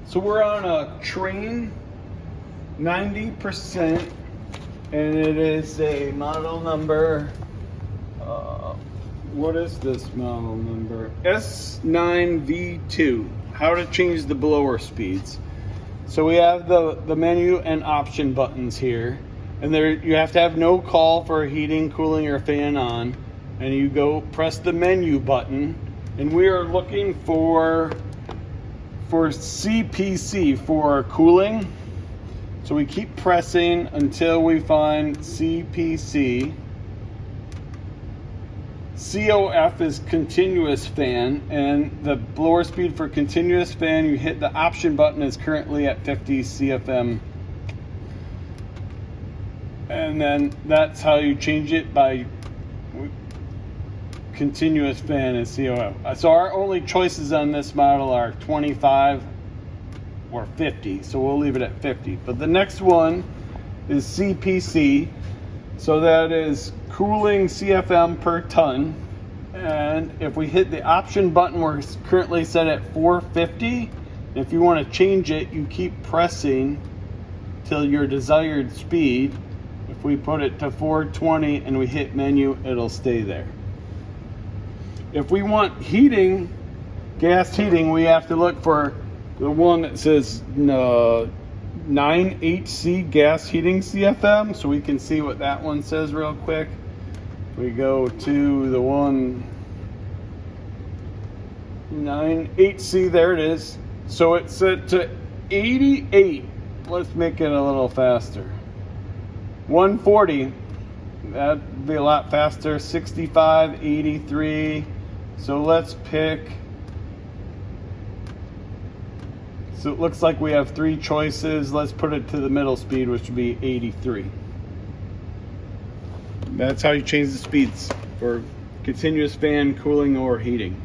So we're on a Trane 90%, and it is a model number, what is this model number? S9V2. How to change the blower speeds. So we have the menu and option buttons here, and there you have to have no call for heating, cooling, or fan on, and you go press the menu button, and we are looking for CPC for cooling. So we keep pressing until we find CPC. COF is continuous fan, and the blower speed for continuous fan, you hit the option button, is currently at 50 CFM. And then that's how you change it, by continuous fan is COF. So our only choices on this model are 25 or 50, so we'll leave it at 50. But the next one is CPC, so that is cooling CFM per ton. And if we hit the option button, we're currently set at 450. If you want to change it, you keep pressing till your desired speed. If we put it to 420 and we hit menu, it'll stay there. If we want heating, gas heating, we have to look for the one that says 9HC gas heating CFM, so we can see what that one says real quick. We go to the one 9HC, there it is. So it's set to 88. Let's make it a little faster. 140, that'd be a lot faster. 65, 83. So let's pick. So it looks like we have 3 choices. Let's put it to the middle speed, which would be 83. That's how you change the speeds for continuous fan, cooling, or heating.